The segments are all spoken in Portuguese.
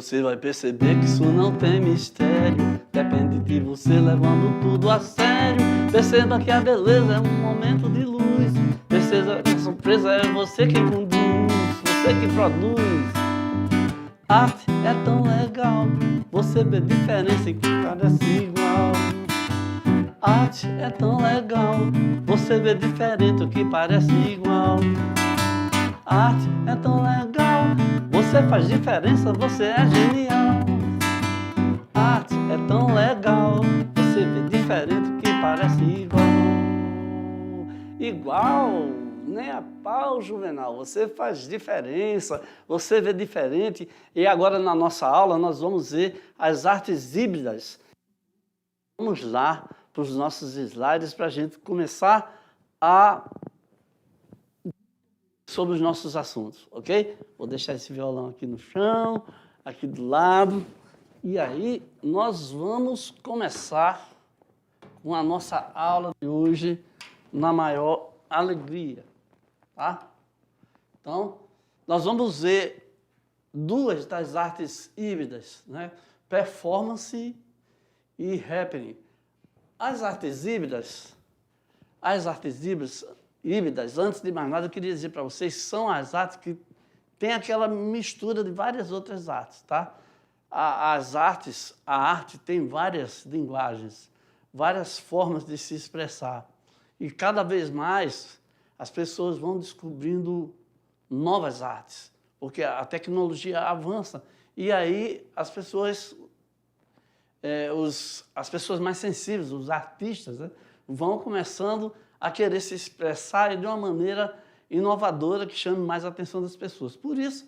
Você vai perceber que isso não tem mistério. Depende de você levando tudo a sério. Perceba que a beleza é um momento de luz. Perceba que a surpresa é você quem conduz, você que produz. Arte é tão legal, você vê diferença em que parece igual. Arte é tão legal, você vê diferente o que parece igual. Arte é tão legal, você faz diferença, você é genial. Arte é tão legal, você vê diferente o que parece igual. Igual, nem a pau, Juvenal, você faz diferença, você vê diferente. E agora na nossa aula nós vamos ver as artes híbridas. Vamos lá para os nossos slides para a gente começar a sobre os nossos assuntos, ok? Vou deixar esse violão aqui no chão, aqui do lado. E aí nós vamos começar com a nossa aula de hoje na maior alegria, tá? Então, nós vamos ver duas das artes híbridas, né? Performance e happening. As artes híbridas, antes de mais nada, eu queria dizer para vocês, são as artes que têm aquela mistura de várias outras artes, tá? A arte tem várias linguagens, várias formas de se expressar. E cada vez mais as pessoas vão descobrindo novas artes, porque a tecnologia avança. E aí as pessoas mais sensíveis, os artistas, né, vão começando a querer se expressar de uma maneira inovadora que chame mais a atenção das pessoas. Por isso,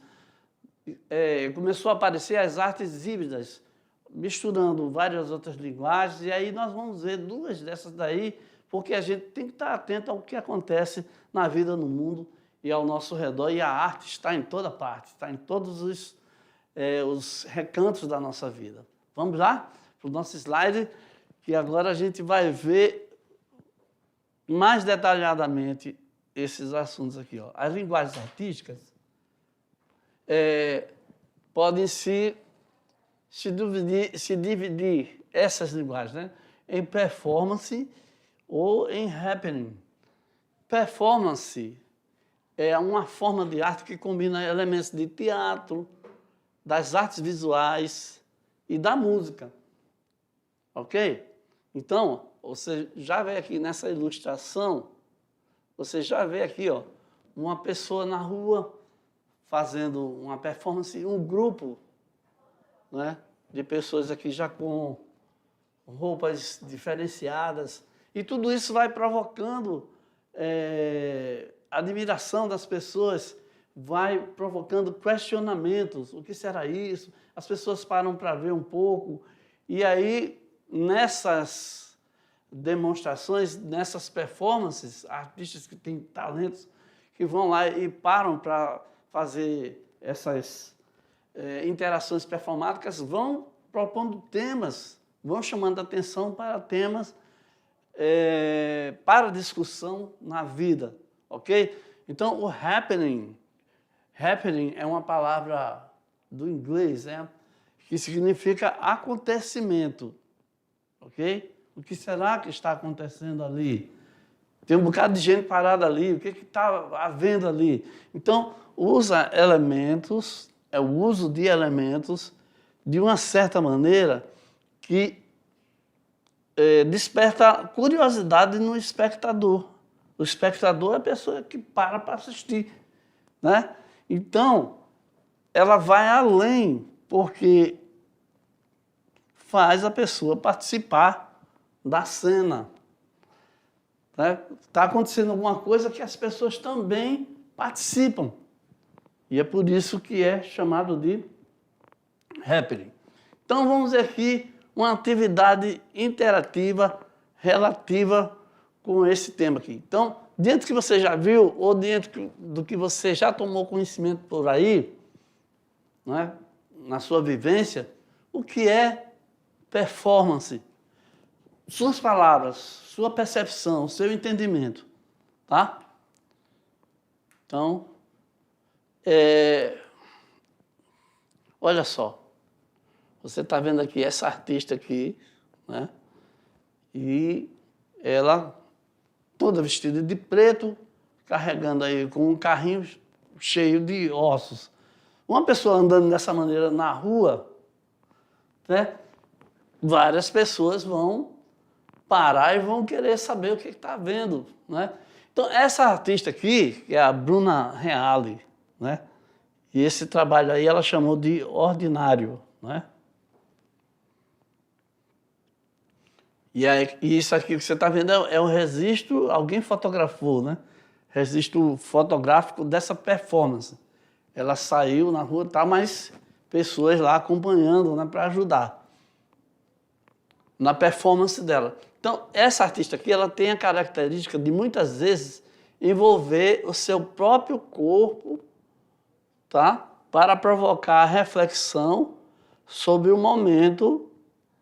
começou a aparecer as artes híbridas, misturando várias outras linguagens, e aí nós vamos ver duas dessas daí, porque a gente tem que estar atento ao que acontece na vida, no mundo e ao nosso redor, e a arte está em toda parte, está em todos os recantos da nossa vida. Vamos lá para o nosso slide, que agora a gente vai ver mais detalhadamente esses assuntos aqui, ó. As linguagens artísticas podem se dividir essas linguagens, né, em performance ou em happening. Performance é uma forma de arte que combina elementos de teatro, das artes visuais e da música, ok? Então, você já vê aqui nessa ilustração, você já vê aqui, ó, uma pessoa na rua fazendo uma performance, um grupo, né, de pessoas aqui já com roupas diferenciadas, e tudo isso vai provocando admiração das pessoas, vai provocando questionamentos. O que será isso? As pessoas param para ver um pouco, e aí, nessas demonstrações, nessas performances, artistas que têm talentos, que vão lá e param para fazer essas interações performáticas, vão propondo temas, vão chamando a atenção para temas para discussão na vida, ok? Então, o happening é uma palavra do inglês, né, que significa acontecimento, ok? O que será que está acontecendo ali? Tem um bocado de gente parada ali, o que está havendo ali? Então, usa elementos, é o uso de elementos de uma certa maneira que desperta curiosidade no espectador. O espectador é a pessoa que para assistir, né? Então, ela vai além, porque faz a pessoa participar da cena. Está acontecendo alguma coisa que as pessoas também participam. E é por isso que é chamado de happening. Então, vamos ver aqui uma atividade interativa relativa com esse tema aqui. Então, dentro do que você já viu, ou dentro do que você já tomou conhecimento por aí, né, na sua vivência, o que é performance? Suas palavras, sua percepção, seu entendimento, tá? Então, olha só, Você está vendo aqui essa artista aqui, né? E ela toda vestida de preto, carregando aí com um carrinho cheio de ossos. Uma pessoa andando dessa maneira na rua, né? Várias pessoas vão parar e vão querer saber o que está vendo, né? Então, essa artista aqui, que é a Bruna Reale, né? E esse trabalho aí ela chamou de Ordinário, né? E isso aqui que você está vendo é um registro, alguém fotografou, né? Registro fotográfico dessa performance. Ela saiu na rua, tá, mas pessoas lá acompanhando, né, para ajudar na performance dela. Então, essa artista aqui, ela tem a característica de, muitas vezes, envolver o seu próprio corpo, tá, para provocar a reflexão sobre o momento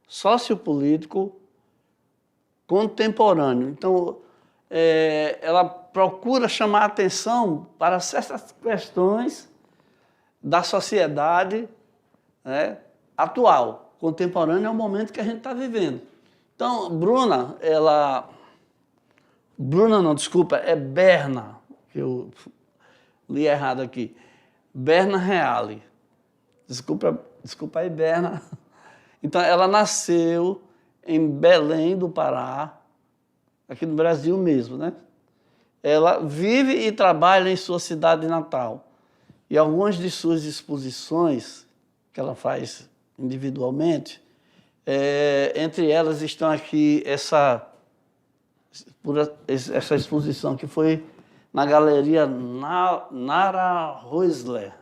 sociopolítico contemporâneo. Então, ela procura chamar a atenção para certas questões da sociedade, né, atual. Contemporâneo é o momento que a gente está vivendo. Então, Bruna não, desculpa, é Berna, que eu li errado aqui. Berna Reale. Desculpa aí, Berna. Então, ela nasceu em Belém do Pará, aqui no Brasil mesmo, né? Ela vive e trabalha em sua cidade natal. E algumas de suas exposições, que ela faz individualmente, entre elas estão aqui essa exposição que foi na Galeria Nara Roesler,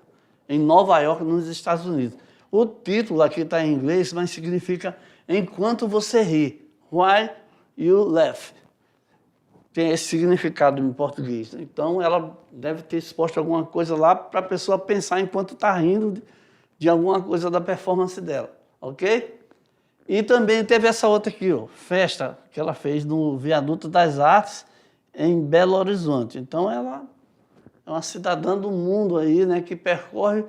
em Nova York, nos Estados Unidos. O título aqui está em inglês, mas significa Enquanto Você Ri, While You Laugh. Tem esse significado em português. Então, ela deve ter exposto alguma coisa lá para a pessoa pensar enquanto está rindo de alguma coisa da performance dela, ok? E também teve essa outra aqui, ó, festa que ela fez no Viaduto das Artes, em Belo Horizonte. Então, ela é uma cidadã do mundo aí, né, que percorre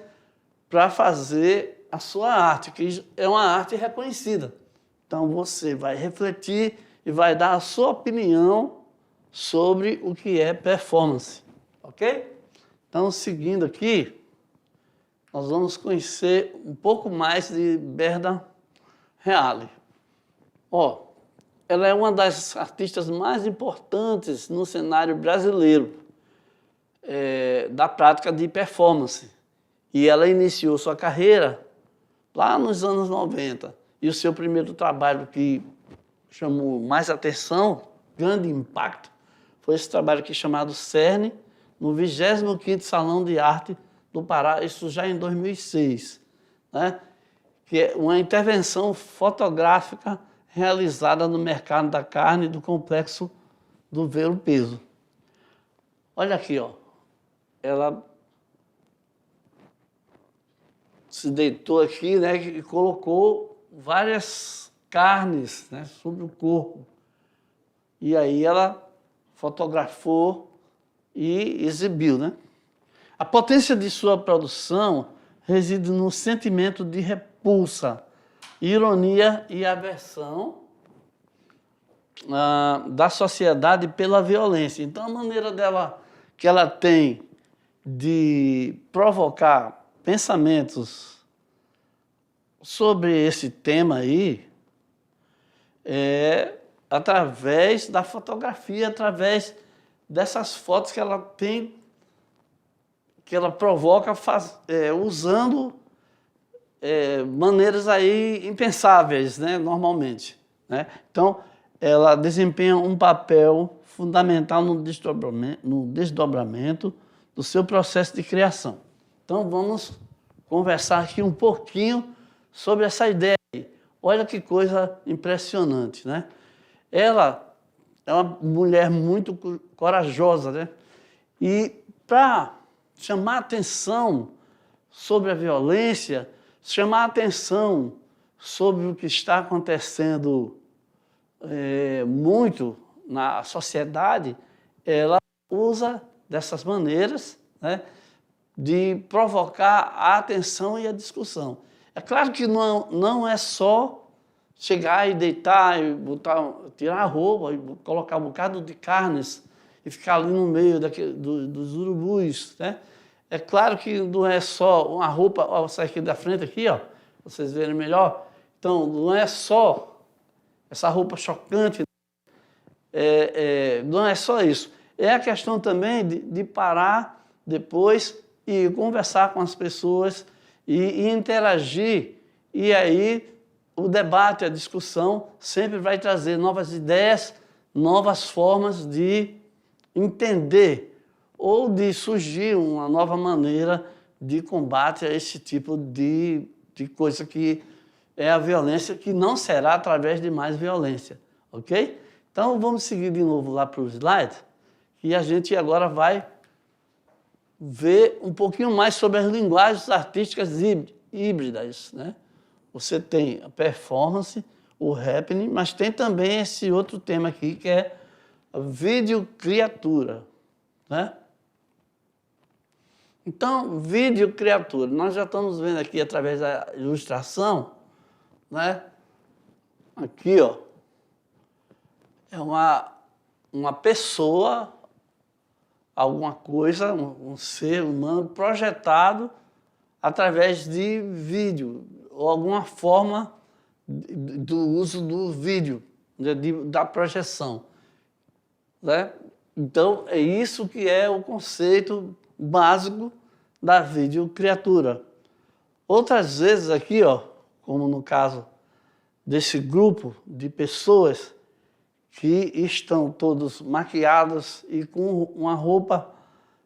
para fazer a sua arte, que é uma arte reconhecida. Então, você vai refletir e vai dar a sua opinião sobre o que é performance, ok? Então, seguindo aqui, nós vamos conhecer um pouco mais de Berna Reale. Ela é uma das artistas mais importantes no cenário brasileiro da prática de performance. E ela iniciou sua carreira lá nos anos 90. E o seu primeiro trabalho que chamou mais atenção, grande impacto, foi esse trabalho aqui chamado Cerne, no 25º Salão de Arte do Pará, isso já em 2006, né? Que é uma intervenção fotográfica realizada no mercado da carne do complexo do Ver-o-Peso. Olha aqui, ó. Ela se deitou aqui, né, e colocou várias carnes, né, sobre o corpo. E aí ela fotografou e exibiu, né? A potência de sua produção reside no sentimento de repulsa, ironia e aversão da sociedade pela violência. Então, a maneira dela, que ela tem de provocar pensamentos sobre esse tema aí é através da fotografia, através dessas fotos que ela tem, que ela provoca usando maneiras aí impensáveis, né, normalmente, né? Então, ela desempenha um papel fundamental no desdobramento do seu processo de criação. Então, vamos conversar aqui um pouquinho sobre essa ideia aí. Olha que coisa impressionante, né? Ela é uma mulher muito corajosa, né? E para chamar atenção sobre a violência, chamar atenção sobre o que está acontecendo muito na sociedade, ela usa dessas maneiras, né, de provocar a atenção e a discussão. É claro que não é só chegar e deitar, e tirar a roupa, e colocar um bocado de carnes e ficar ali no meio dos urubus, né? É claro que não é só uma roupa, ó, vou sair aqui da frente, aqui, ó, vocês verem melhor. Então, não é só essa roupa chocante, não é só isso. É a questão também de parar depois e conversar com as pessoas e interagir. E aí o debate, a discussão sempre vai trazer novas ideias, novas formas de entender ou de surgir uma nova maneira de combate a esse tipo de coisa que é a violência, que não será através de mais violência, ok? Então, vamos seguir de novo lá para o slide, e a gente agora vai ver um pouquinho mais sobre as linguagens artísticas híbridas, né? Você tem a performance, o happening, mas tem também esse outro tema aqui, que é a videocriatura, né? Então, videocriatura, nós já estamos vendo aqui através da ilustração, né? Aqui, ó, é uma pessoa, alguma coisa, um ser humano projetado através de vídeo, ou alguma forma do uso do vídeo, da projeção, né? Então, é isso que é o conceito básico da videocriatura. Outras vezes aqui, ó, como no caso desse grupo de pessoas que estão todos maquiados e com uma roupa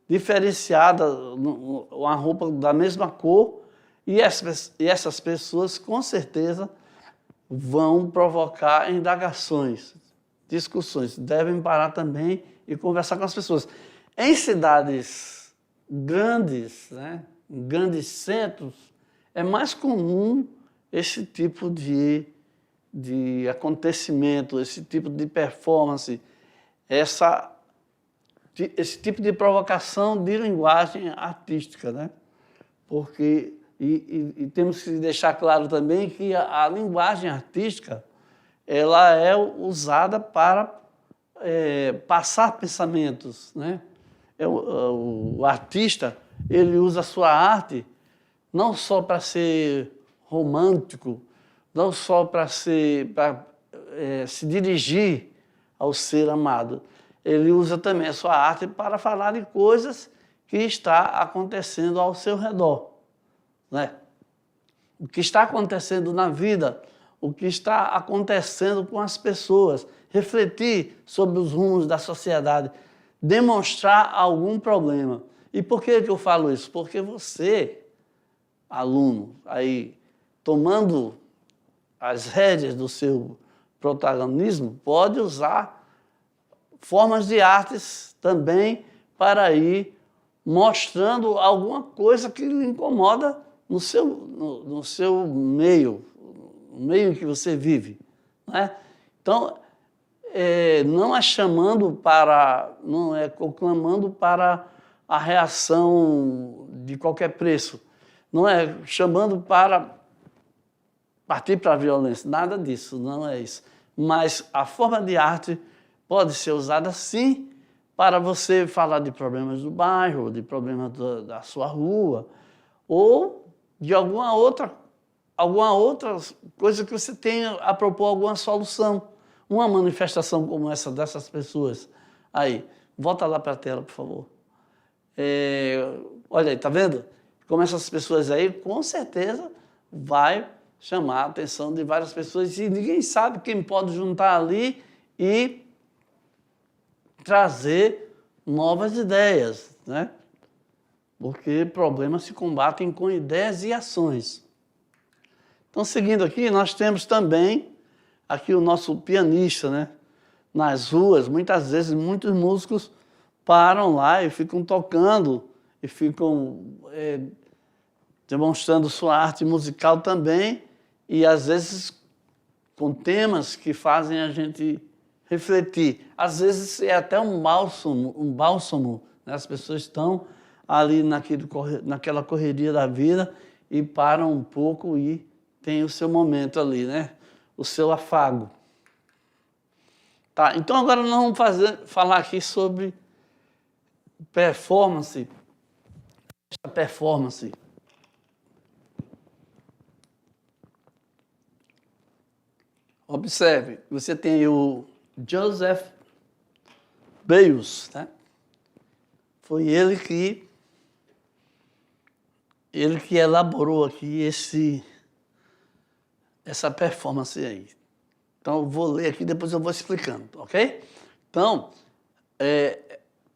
diferenciada, uma roupa da mesma cor, e essas pessoas, com certeza, vão provocar indagações, discussões. Devem parar também e conversar com as pessoas. Em cidades grandes, né, em grandes centros, é mais comum esse tipo de acontecimento, esse tipo de performance, esse tipo de provocação de linguagem artística, né? Porque, e temos que deixar claro também que a linguagem artística ela é usada para passar pensamentos, né? O artista, ele usa a sua arte não só para ser romântico, não só para se dirigir ao ser amado. Ele usa também a sua arte para falar de coisas que está acontecendo ao seu redor, né? O que está acontecendo na vida, o que está acontecendo com as pessoas, refletir sobre os rumos da sociedade, demonstrar algum problema. E por que eu falo isso? Porque você, aluno, aí tomando as rédeas do seu protagonismo, pode usar formas de artes também para ir mostrando alguma coisa que lhe incomoda no seu meio, no meio em que você vive, né? Então, não é conclamando para a reação de qualquer preço, não é chamando para partir para a violência, nada disso, não é isso. Mas a forma de arte pode ser usada, sim, para você falar de problemas do bairro, de problemas da sua rua, ou de alguma outra coisa que você tenha a propor alguma solução. Uma manifestação como essa dessas pessoas. Aí, volta lá para a tela, por favor. Olha aí, tá vendo? Como essas pessoas aí, com certeza, vai chamar a atenção de várias pessoas e ninguém sabe quem pode juntar ali e trazer novas ideias, né? Porque problemas se combatem com ideias e ações. Então, seguindo aqui, nós temos também aqui o nosso pianista, né? Nas ruas, muitas vezes, muitos músicos param lá e ficam tocando e ficam demonstrando sua arte musical também, e às vezes com temas que fazem a gente refletir. Às vezes é até um bálsamo, né? As pessoas estão ali naquela correria da vida e param um pouco e tem o seu momento ali, né? O seu afago. Tá, então agora nós vamos falar aqui sobre performance. Essa performance. Observe, você tem o Joseph Beuys, né? Foi ele que elaborou aqui essa performance aí. Então, eu vou ler aqui, depois eu vou explicando, ok? Então,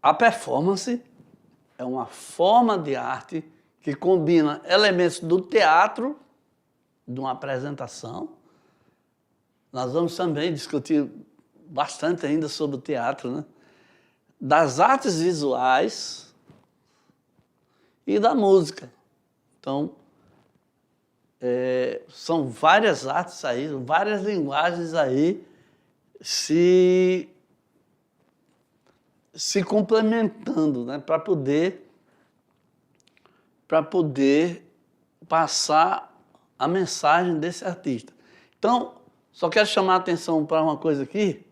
a performance é uma forma de arte que combina elementos do teatro, de uma apresentação. Nós vamos também discutir bastante ainda sobre o teatro, né? Das artes visuais e da música. Então, são várias artes aí, várias linguagens aí se complementando, né, para poder passar a mensagem desse artista. Então, só quero chamar a atenção para uma coisa aqui,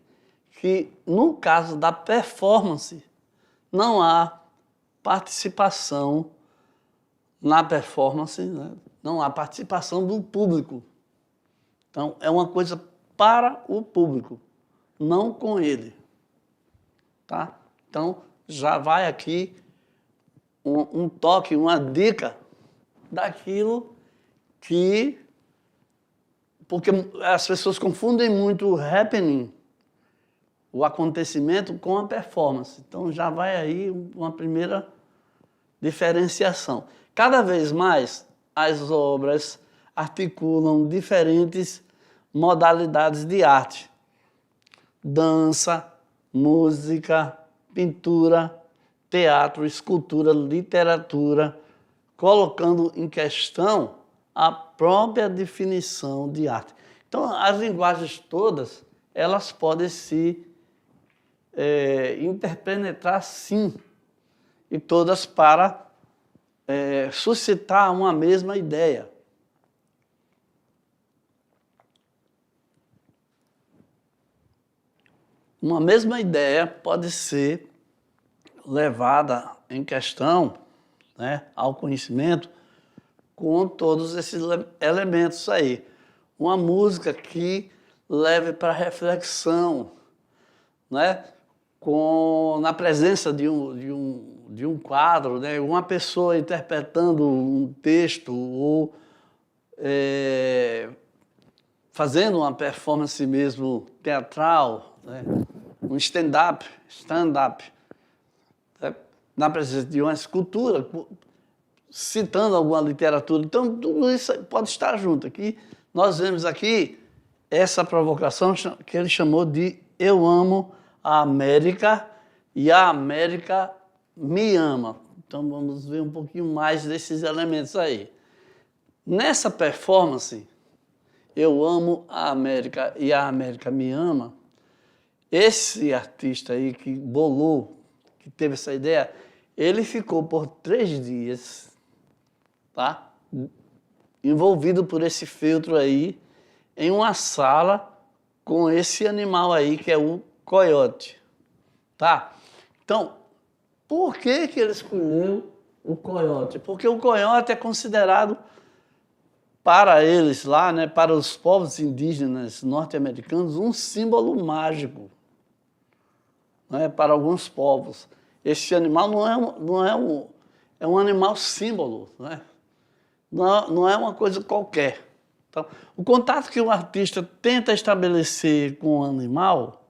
que no caso da performance, não há participação na performance, né? Não há participação do público. Então, é uma coisa para o público, não com ele. Tá? Então, já vai aqui um toque, uma dica daquilo que... Porque as pessoas confundem muito o happening, o acontecimento, com a performance. Então, já vai aí uma primeira diferenciação. Cada vez mais, as obras articulam diferentes modalidades de arte. Dança, música, pintura, teatro, escultura, literatura, colocando em questão a própria definição de arte. Então, as linguagens todas, elas podem se interpenetrar, sim, e todas para suscitar uma mesma ideia. Uma mesma ideia pode ser levada em questão, né, ao conhecimento com todos esses elementos aí. Uma música que leve para reflexão, né, na presença de um quadro, né, uma pessoa interpretando um texto ou fazendo uma performance mesmo teatral, né, um stand-up, né, na presença de uma escultura, citando alguma literatura. Então, tudo isso pode estar junto. Aqui, nós vemos aqui essa provocação que ele chamou de Eu Amo a América e a América me ama. Então, vamos ver um pouquinho mais desses elementos aí. Nessa performance, Eu Amo a América e a América me ama, esse artista aí que bolou, que teve essa ideia, ele ficou por 3 dias, tá, envolvido por esse feltro aí, em uma sala com esse animal aí, que é o coiote. Tá? Então, por que ele escolheu o coiote? Porque o coiote é considerado, para eles lá, né, para os povos indígenas norte-americanos, um símbolo mágico, né, para alguns povos. Esse animal é um animal símbolo, né? Não é uma coisa qualquer. Então, o contato que o artista tenta estabelecer com o animal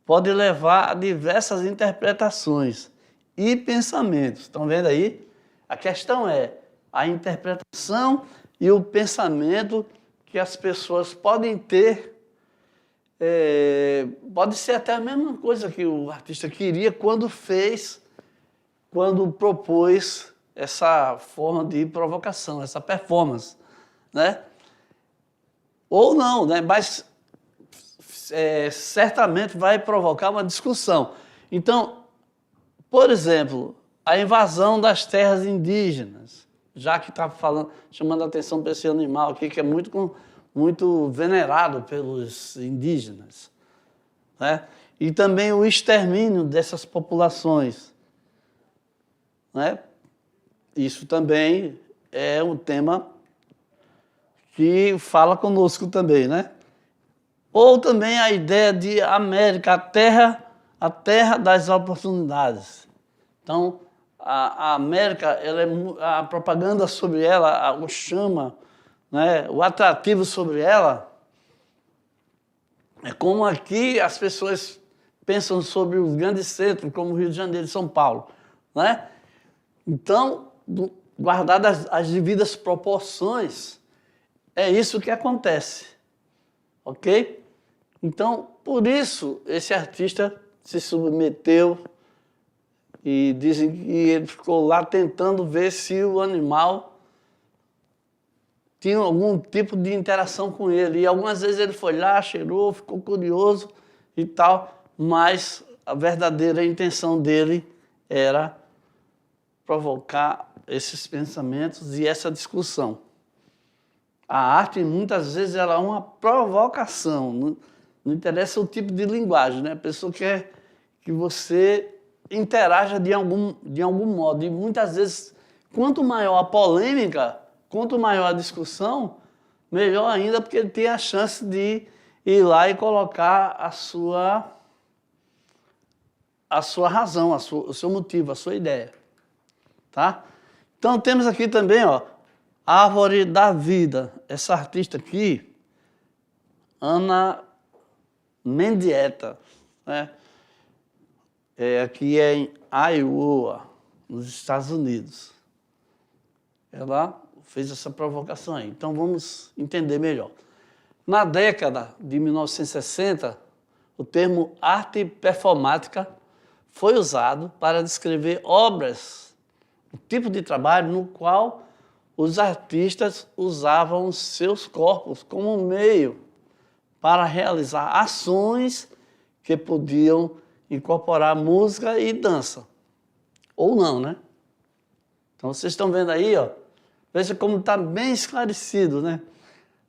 pode levar a diversas interpretações e pensamentos. Estão vendo aí? A questão é a interpretação e o pensamento que as pessoas podem ter. Pode ser até a mesma coisa que o artista queria quando propôs essa forma de provocação, essa performance, né? Ou não, né? Mas certamente vai provocar uma discussão. Então, por exemplo, a invasão das terras indígenas, já que está chamando a atenção para esse animal aqui, que é muito venerado pelos indígenas, né? E também o extermínio dessas populações, né? Isso também é um tema que fala conosco também, né? Ou também a ideia de América, a terra das oportunidades. Então, a América, a propaganda sobre ela, o chama, né, o atrativo sobre ela, é como aqui as pessoas pensam sobre os grandes centros, como Rio de Janeiro e São Paulo, né? Então, guardadas as devidas proporções, é isso que acontece, ok? Então, por isso, esse artista se submeteu e dizem que ele ficou lá tentando ver se o animal tinha algum tipo de interação com ele. E algumas vezes ele foi lá, cheirou, ficou curioso e tal, mas a verdadeira intenção dele era provocar esses pensamentos e essa discussão. A arte, muitas vezes, ela é uma provocação. Não interessa o tipo de linguagem, né? A pessoa quer que você interaja de algum modo. E muitas vezes, quanto maior a polêmica, quanto maior a discussão, melhor ainda, porque ele tem a chance de ir lá e colocar a sua razão, o seu motivo, a sua ideia. Tá? Então, temos aqui também, ó, Árvore da Vida. Essa artista aqui, Ana Mendieta, né? Aqui é em Iowa, nos Estados Unidos. Ela fez essa provocação aí. Então, vamos entender melhor. Na década de 1960, o termo arte performática foi usado para descrever obras, um tipo de trabalho no qual os artistas usavam seus corpos como meio para realizar ações que podiam incorporar música e dança. Ou não, né? Então, vocês estão vendo aí, ó, veja como está bem esclarecido, né?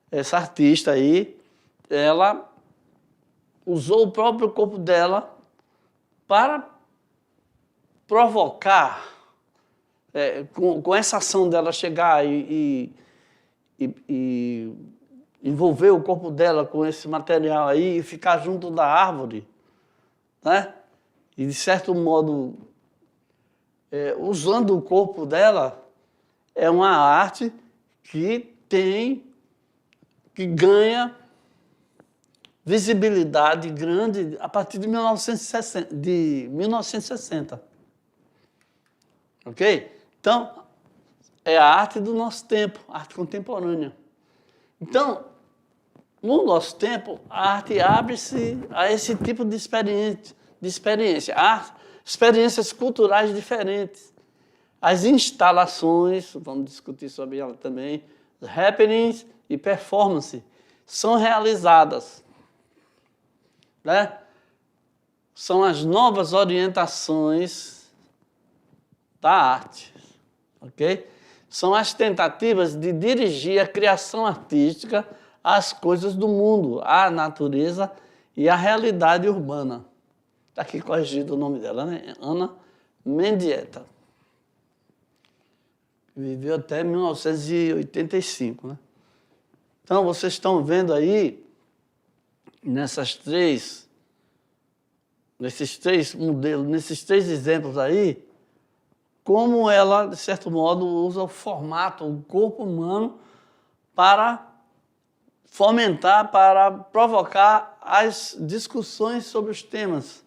Essa artista aí, ela usou o próprio corpo dela para provocar, com essa ação dela chegar e envolver o corpo dela com esse material aí e ficar junto da árvore, né? E, de certo modo, usando o corpo dela, é uma arte que ganha visibilidade grande a partir de 1960. Ok? Então, é a arte do nosso tempo, arte contemporânea. Então, no nosso tempo, a arte abre-se a esse tipo de experiência, experiências culturais diferentes. As instalações, vamos discutir sobre ela também, happenings e performance, são realizadas, né? São as novas orientações da arte, ok? São as tentativas de dirigir a criação artística às coisas do mundo, à natureza e à realidade urbana. Está aqui corrigido o nome dela, né? Ana Mendieta. Viveu até 1985, né? Então, vocês estão vendo aí, nesses três modelos, nesses três exemplos aí, como ela, de certo modo, usa o formato, o corpo humano, para fomentar, para provocar as discussões sobre os temas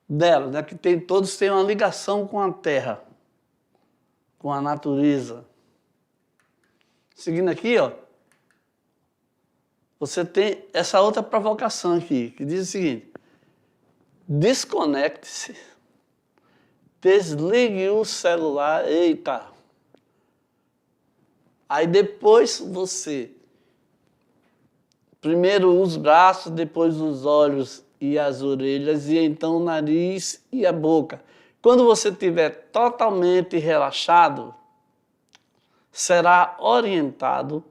dela, né? Que todos têm uma ligação com a terra, com a natureza. Seguindo aqui, ó, você tem essa outra provocação aqui, que diz o seguinte: desconecte-se, desligue o celular, eita. Aí depois você, primeiro os braços, depois os olhos e as orelhas, e então o nariz e a boca. Quando você estiver totalmente relaxado, será orientado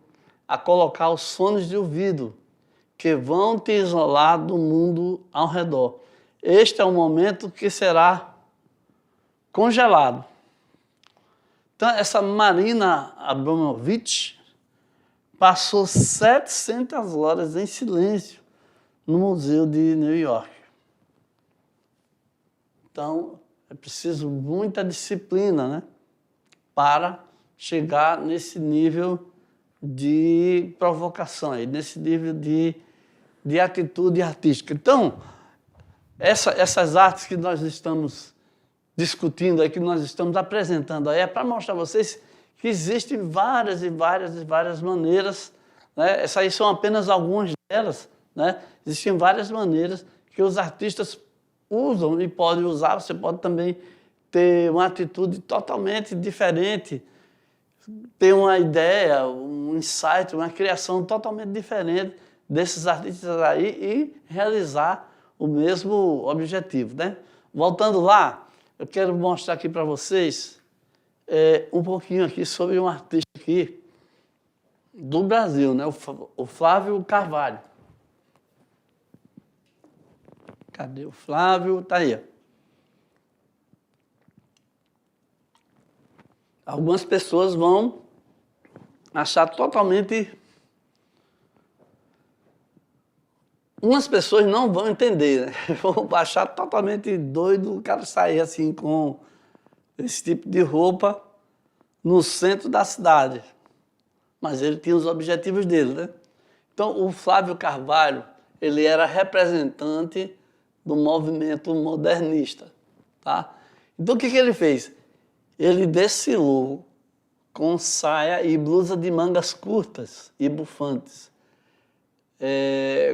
a colocar os fones de ouvido, que vão te isolar do mundo ao redor. Este é o momento que será congelado. Então, essa Marina Abramović passou 700 horas em silêncio no Museu de New York. Então, é preciso muita disciplina, né, para chegar nesse nível de provocação, nesse nível de atitude artística. Então, essas artes que nós estamos discutindo aí, que nós estamos apresentando aí, é para mostrar a vocês que existem várias e várias e várias maneiras, né? Essas aí são apenas algumas delas, né? Existem várias maneiras que os artistas usam e podem usar. Você pode também ter uma atitude totalmente diferente, ter uma ideia, um insight, uma criação totalmente diferente desses artistas aí e realizar o mesmo objetivo, né? Voltando lá, eu quero mostrar aqui para vocês um pouquinho aqui sobre um artista aqui do Brasil, né? O Flávio Carvalho. Cadê o Flávio? Tá aí. Algumas pessoas vão achar totalmente... Umas pessoas não vão entender, né? Vão achar totalmente doido o cara sair assim com esse tipo de roupa no centro da cidade. Mas ele tinha os objetivos dele, né? Então, o Flávio Carvalho, ele era representante do movimento modernista, tá? Então, o que ele fez? Ele desfilou com saia e blusa de mangas curtas e bufantes,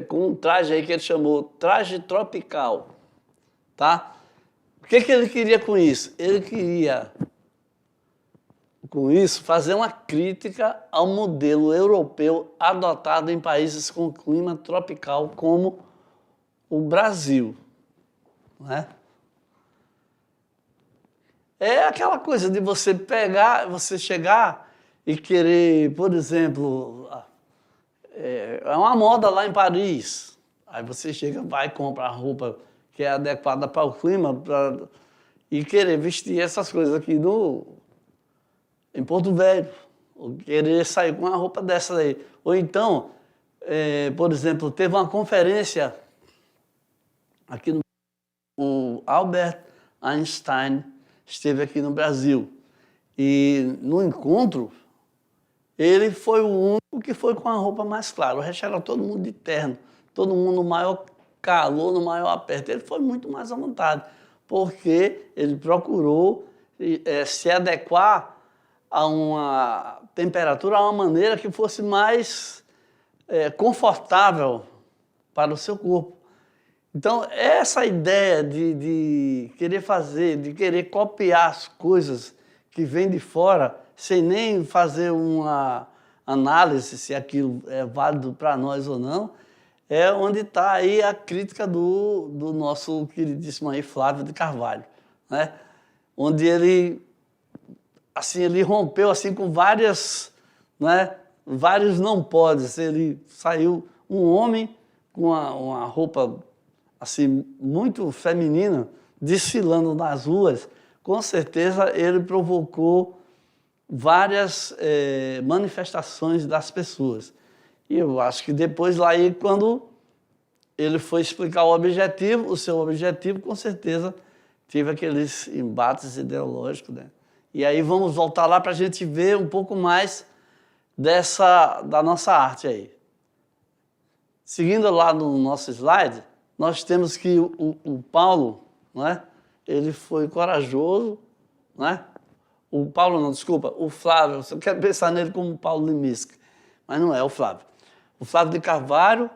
com um traje aí que ele chamou traje tropical, tá? O que ele queria com isso? Ele queria, com isso, fazer uma crítica ao modelo europeu adotado em países com clima tropical, como o Brasil, né? É aquela coisa de você pegar, você chegar e querer, por exemplo, é uma moda lá em Paris. Aí você chega, vai comprar roupa que é adequada para o clima e querer vestir essas coisas aqui em Porto Velho. Ou querer sair com uma roupa dessa aí. Ou então, por exemplo, teve uma conferência aqui o Albert Einstein esteve aqui no Brasil. E no encontro, ele foi o único que foi com a roupa mais clara. O resto era todo mundo de terno, todo mundo no maior calor, no maior aperto. Ele foi muito mais à vontade, porque ele procurou se adequar a uma temperatura, a uma maneira que fosse mais confortável para o seu corpo. Então, essa ideia de querer fazer, de querer copiar as coisas que vêm de fora, sem nem fazer uma análise se aquilo é válido para nós ou não, é onde está aí a crítica do nosso queridíssimo aí Flávio de Carvalho, né? Onde ele rompeu assim com várias, né, vários não podes. Ele saiu um homem com uma roupa assim, muito feminina, desfilando nas ruas. Com certeza ele provocou várias manifestações das pessoas. E eu acho que depois lá, quando ele foi explicar o seu objetivo, com certeza teve aqueles embates ideológicos, né? E aí vamos voltar lá para a gente ver um pouco mais da nossa arte aí. Seguindo lá no nosso slide, nós temos que o Paulo, né, ele foi corajoso, né? O Paulo não, desculpa, o Flávio, eu quero pensar nele como o Paulo Leminski, mas não é o Flávio. O Flávio de Carvalho,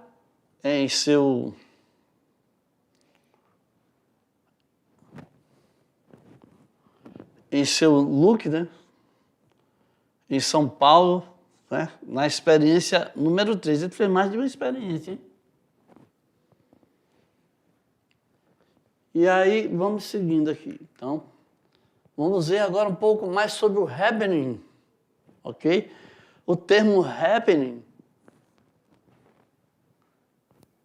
em seu look, né, em São Paulo, né, na experiência número 3. Ele fez mais de uma experiência, hein? E aí, vamos seguindo aqui. Então, vamos ver agora um pouco mais sobre o happening. ok? O termo happening,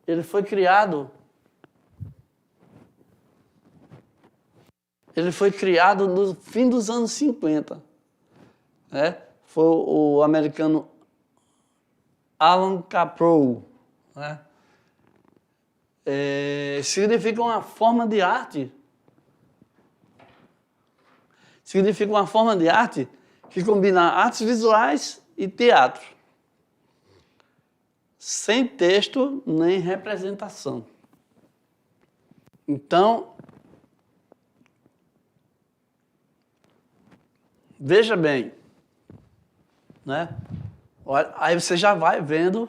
ele foi criado no fim dos anos 50. Né? Foi o americano Alan Caprow. Né? Significa uma forma de arte. Significa uma forma de arte que combina artes visuais e teatro, sem texto nem representação. Então, veja bem, né? Aí você já vai vendo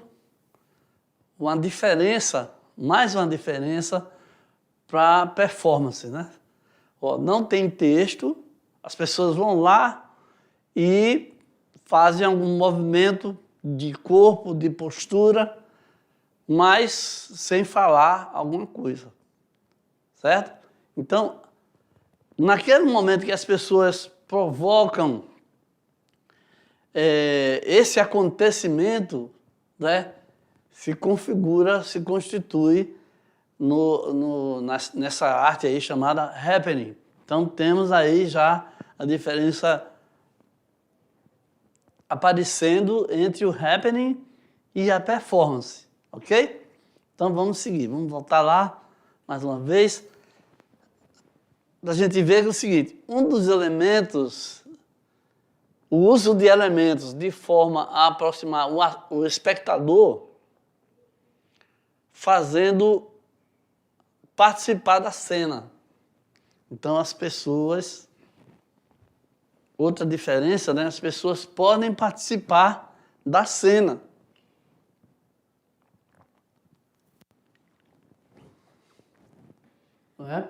uma diferença, mais uma diferença para a performance, né? Não tem texto, as pessoas vão lá e fazem algum movimento de corpo, de postura, mas sem falar alguma coisa, certo? Então, naquele momento que as pessoas provocam esse acontecimento, né, se configura, se constitui nessa arte aí chamada happening. Então temos aí já a diferença aparecendo entre o happening e a performance, ok? Então vamos seguir, vamos voltar lá mais uma vez, para a gente ver o seguinte, um dos elementos, o uso de elementos de forma a aproximar o espectador, fazendo participar da cena. Então as pessoas, outra diferença, né? As pessoas podem participar da cena. Não é?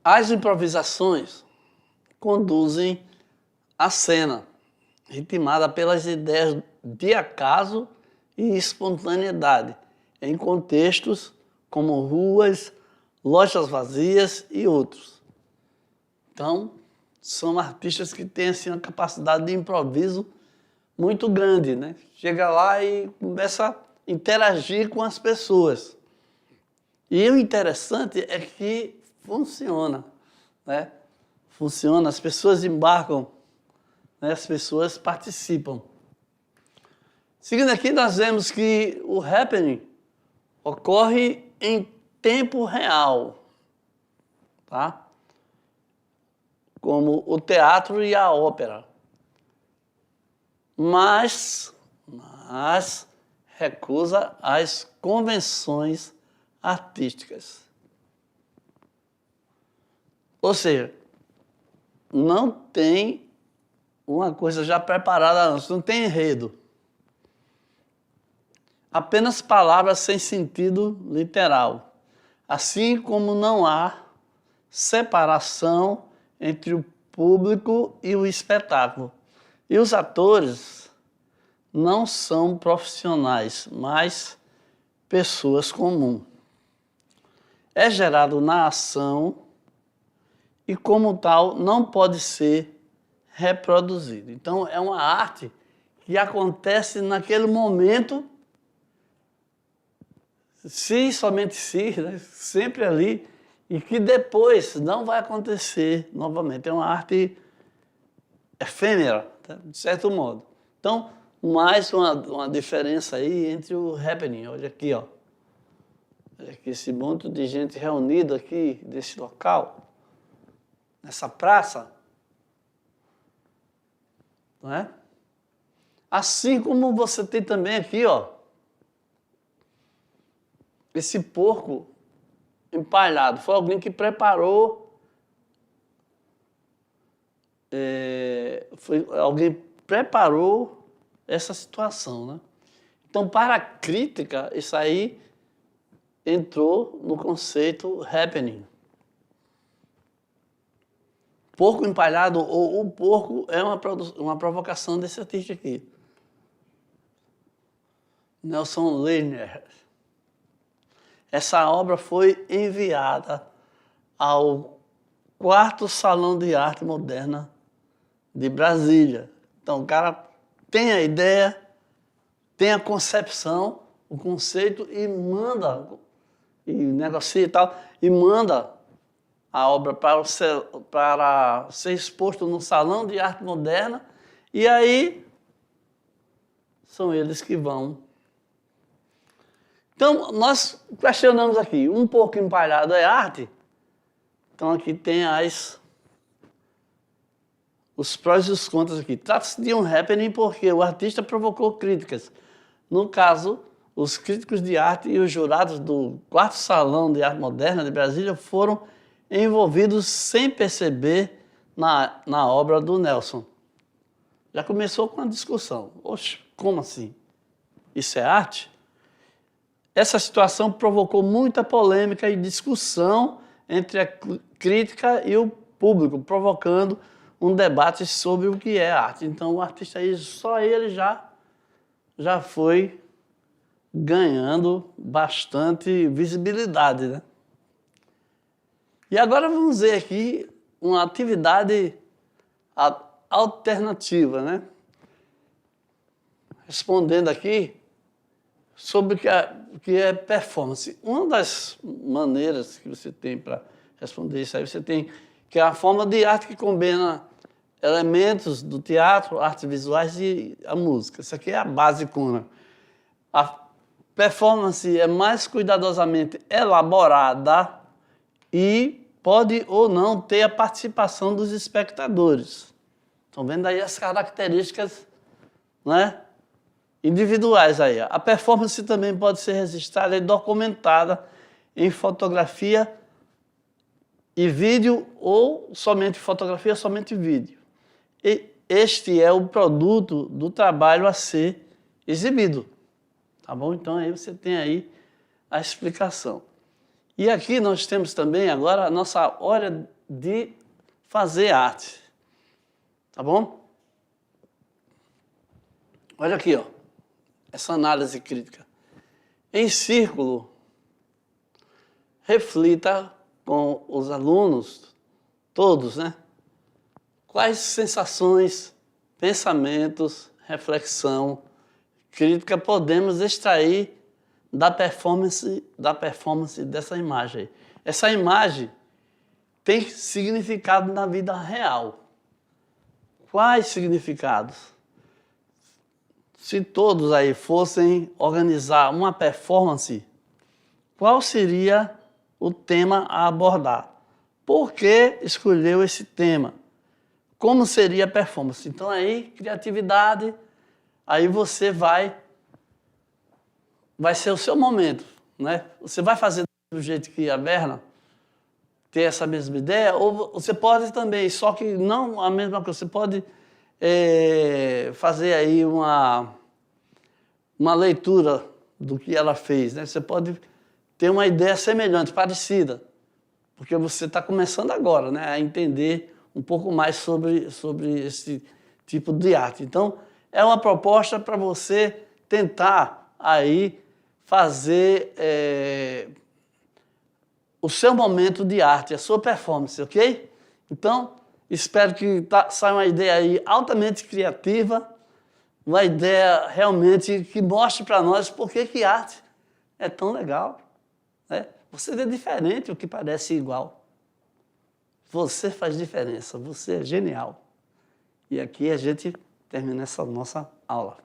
As improvisações conduzem à cena, ritmada pelas ideias de acaso e espontaneidade, em contextos como ruas, lojas vazias e outros. Então, são artistas que têm assim, uma capacidade de improviso muito grande, né? Chega lá e começa a interagir com as pessoas. E o interessante é que funciona, né? Funciona, as pessoas embarcam, né? As pessoas participam. Seguindo aqui, nós vemos que o happening ocorre em tempo real, tá? Como o teatro e a ópera. Mas recusa as convenções artísticas. Ou seja, não tem uma coisa já preparada antes, não tem enredo. Apenas palavras sem sentido literal. Assim como não há separação entre o público e o espetáculo. E os atores não são profissionais, mas pessoas comuns. É gerado na ação e, como tal, não pode ser reproduzido. Então, é uma arte que acontece naquele momento, se somente se, né? Sempre ali, e que depois não vai acontecer novamente. É uma arte efêmera, tá? De certo modo. Então, mais uma diferença aí entre o happening. Olha aqui, ó. Olha aqui esse monte de gente reunida aqui desse local, nessa praça. Não é? Assim como você tem também aqui, ó, esse porco empalhado. Foi alguém que preparou, alguém preparou essa situação, né? Então, para a crítica, isso aí entrou no conceito happening. Porco empalhado ou o porco é uma provocação desse artista aqui. Nelson Lerner. Essa obra foi enviada ao 4º Salão de Arte Moderna de Brasília. Então, o cara tem a ideia, tem a concepção, o conceito e manda, e negocia e tal, e manda a obra para ser exposto no Salão de Arte Moderna, e aí são eles que vão. Então, nós questionamos aqui, um pouco empalhado é arte? Então, aqui tem os prós e os contras aqui. Trata-se de um happening porque o artista provocou críticas. No caso, os críticos de arte e os jurados do 4º Salão de Arte Moderna de Brasília foram envolvidos sem perceber na obra do Nelson. Já começou com a discussão. Oxe, como assim? Isso é arte? Essa situação provocou muita polêmica e discussão entre a crítica e o público, provocando um debate sobre o que é arte. Então, o artista aí, só ele já foi ganhando bastante visibilidade, né? E agora vamos ver aqui uma atividade alternativa, né? Respondendo aqui sobre o que é performance. Uma das maneiras que você tem para responder isso aí, você tem que é a forma de arte que combina elementos do teatro, artes visuais e a música. Isso aqui é a basicona. A performance é mais cuidadosamente elaborada e pode ou não ter a participação dos espectadores. Estão vendo aí as características, né, individuais aí. A performance também pode ser registrada e documentada em fotografia e vídeo, ou somente fotografia, somente vídeo. E este é o produto do trabalho a ser exibido. Tá bom? Então aí você tem aí a explicação. E aqui nós temos também agora a nossa hora de fazer arte. Tá bom? Olha aqui, ó, essa análise crítica. Em círculo, reflita com os alunos, todos, né? Quais sensações, pensamentos, reflexão, crítica podemos extrair da performance dessa imagem aí. Essa imagem tem significado na vida real. Quais significados? Se todos aí fossem organizar uma performance, qual seria o tema a abordar? Por que escolheu esse tema? Como seria a performance? Então aí, criatividade, aí você vai ser o seu momento, né? Você vai fazer do jeito que a Berna ter essa mesma ideia, ou você pode também, só que não a mesma coisa, você pode fazer aí uma leitura do que ela fez, né? Você pode ter uma ideia semelhante, parecida, porque você está começando agora, né, a entender um pouco mais sobre esse tipo de arte. Então, é uma proposta para você tentar aí fazer o seu momento de arte, a sua performance, ok? Então, espero que saia uma ideia aí altamente criativa, uma ideia realmente que mostre para nós por que arte é tão legal, né? Você vê diferente o que parece igual. Você faz diferença, você é genial. E aqui a gente termina essa nossa aula.